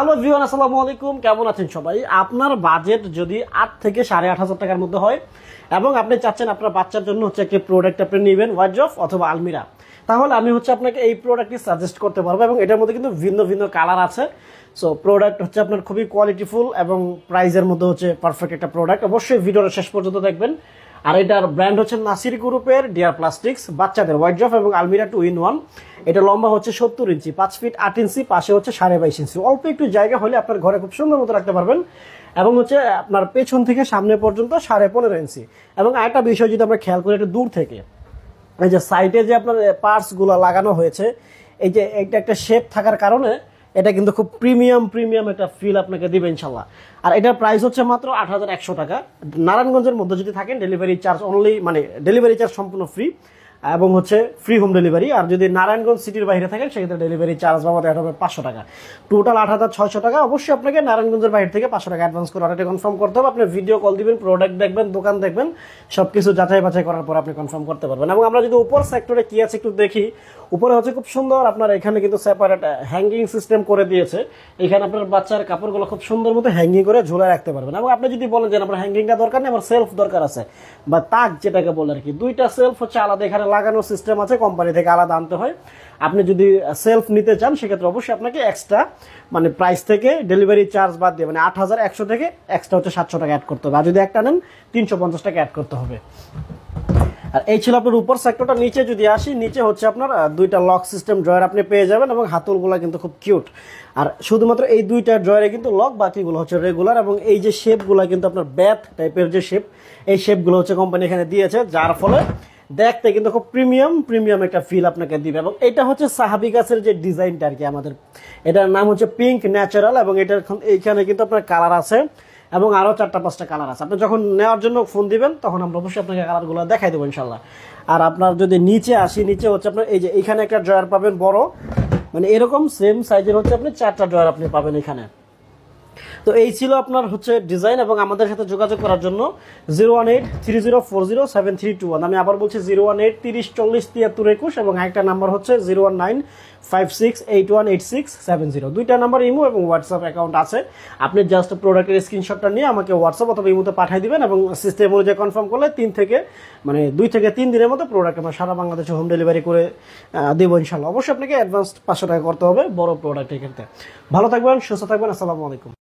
Hello everyone, আসসালামু আলাইকুম। কেমন আছেন সবাই? আপনার বাজেট যদি 8 থেকে 8,500 টাকার মধ্যে হয় এবং আপনি চাচ্ছেন আপনার বাচ্চার জন্য হচ্ছে একটি প্রোডাক্ট আপনি নেবেন, ওয়ার্ড্রোব অথবা আলমিরা, তাহলে আমি হচ্ছে আপনাকে এই প্রোডাক্টটি সাজেস্ট করতে পারবো। এবং এটার মধ্যে কিন্তু ভিন্ন ভিন্ন কালার আছে। সো প্রোডাক্ট হচ্ছে আপনার খুবই কোয়ালিটিফুল এবং প্রাইজের মধ্যে হচ্ছে পারফেক্ট একটা প্রোডাক্ট। অবশ্যই ভিডিওটা শেষ পর্যন্ত দেখবেন। আর এটার ব্র্যান্ড হচ্ছে নাসির গ্রুপের ডিয়ার প্লাস্টিক্স বাচ্চাদের ওয়ার্ড্রোব এবং আলমিরা 2-in-1। এটা লম্বা হচ্ছে 70 ইঞ্চি, 5 ফিট 8 ইঞ্চি, পাশে হচ্ছে 22.5 ইঞ্চি। অল্প একটু জায়গা হলে আপনার ঘরে খুব সুন্দর মতো রাখতে পারবেন। এবং হচ্ছে আপনার পেছন থেকে সামনে পর্যন্ত 15.5 ইঞ্চি। এবং আরেকটা বিষয় যদি আমরা খেয়াল করি, একটু দূর থেকে এই যে সাইডে যে আপনার পার্টসগুলো লাগানো হয়েছে, এই যে এটা একটা শেপ থাকার কারণে এটা কিন্তু খুব প্রিমিয়াম একটা ফিল আপনাকে দিবে ইনশাল্লাহ। আর এটার প্রাইস হচ্ছে মাত্র 8,100 টাকা। নারায়ণগঞ্জের মধ্যে যদি থাকেন ডেলিভারি চার্জ অনলি, মানে ডেলিভারি চার্জ সম্পূর্ণ ফ্রি এবং হচ্ছে ফ্রি হোম ডেলিভারি। আর যদি নারায়ণগঞ্জ সিটির বাইরে থাকেন সেক্ষেত্রে ডেলিভারি চার্জ বাবদ অ্যাড হবে 500 টাকা। টোটাল 8,600 টাকা। অবশ্যই আপনাকে নারায়ণগঞ্জের বাইরে থেকে 500 টাকা অ্যাডভান্স করে অর্ডারটা কনফার্ম করতে হবে। আপনি ভিডিও কল দিবেন, প্রোডাক্ট দেখবেন, দোকান দেখবেন, সব কিছু যাচাই বাছাই করার পর আপনি কনফার্ম করতে পারবেন। এবং আমরা যদি উপর সেক্টরে কি আছে একটু দেখি, উপরে হচ্ছে খুব সুন্দর আপনার এখানে কিন্তু সেপারেট হ্যাঙ্গিং সিস্টেম করে দিয়েছে। এখানে আপনার বাচ্চার কাপড়গুলো খুব সুন্দর মতো হ্যাঙ্গিং করে ঝুলে রাখতে পারবেন। এবং আপনি যদি বলেন যে আপনার হ্যাঙ্গিংটা দরকার নেই, আমার সেলফ দরকার আছে, বা তাক যেটাকে বলে আর কি, দুইটা সেলফ হচ্ছে আলাদা এখানে লাগানোর সিস্টেম আছে, কোম্পানি থেকে আলাদা আনতে হয়। আপনি যদি সেলফ নিতে চান সেক্ষেত্রে অবশ্যই আপনাকে এক্সট্রা, মানে প্রাইস থেকে ডেলিভারি চার্জ বাদ দিয়ে, মানে 8,100 থেকে এক্সট্রা হচ্ছে 700 টাকা অ্যাড করতে হবে। আর যদি একটা নেন 350 টাকা অ্যাড করতে হবে। আর এই ছিল আপনার উপর সেক্টরটা। নিচে যদি আসি, নিচে হচ্ছে আপনার দুইটা লক সিস্টেম ড্রয়ার আপনি পেয়ে যাবেন এবং হাতলগুলো কিন্তু খুব কিউট। আর শুধুমাত্র এই দুইটা ড্রয়ারে কিন্তু লক, বাকিগুলো হচ্ছে রেগুলার। এবং এই যে শেপগুলো কিন্তু আপনার ব্যাট টাইপের যে শেপ, এই শেপগুলো হচ্ছে কোম্পানি এখানে দিয়েছে, যার ফলে দেখতে কিন্তু খুব প্রিমিয়াম একটা ফিল আপনাকে দিবে। এবং এটা হচ্ছে সাহাবি গাছের যে ডিজাইনটা আর কি, আমাদের এটার নাম হচ্ছে পিঙ্ক ন্যাচারাল। এবং এটার এইখানে কিন্তু আপনার কালার আছে এবং আরও 4-5টা কালার আছে। আপনি যখন নেওয়ার জন্য ফোন দিবেন তখন আমরা অবশ্যই আপনাকে কালারগুলো দেখাই দেবো ইনশাল্লাহ। আর আপনার যদি নিচে আসি, নিচে হচ্ছে আপনার এই যে এইখানে একটা ড্রয়ার পাবেন বড়, মানে এরকম সেম সাইজের হচ্ছে আপনি 4টা ড্রয়ার আপনি পাবেন এখানে। তো এই ছিল আপনার হচ্ছে ডিজাইন। এবং আমাদের সাথে যোগাযোগ করার জন্য 01830407321। আমি আবার বলছি 01830407321। এবং একটা নাম্বার হচ্ছে 01956818670। দুইটা নাম্বার ইমো এবং হোয়াটসঅ্যাপ অ্যাকাউন্ট আছে। আপনি জাস্ট প্রোডাক্টের স্ক্রিনশটটা নিয়ে আমাকে হোয়াটসঅ্যাপ অথবা ইমোতে পাঠিয়ে দিবেন এবং সিস্টেম অনুযায়ী কনফার্ম করলে 2 থেকে 3 দিনের মধ্যে প্রোডাক্ট আমরা সারা বাংলাদেশে হোম ডেলিভারি করে দেবো ইনশাল্লাহ। অবশ্যই আপনাকে অ্যাডভান্স 500 টাকা করতে হবে বড় প্রোডাক্টের ক্ষেত্রে। ভালো থাকবেন, সুস্থ থাকবেন। আসসালামু আলাইকুম।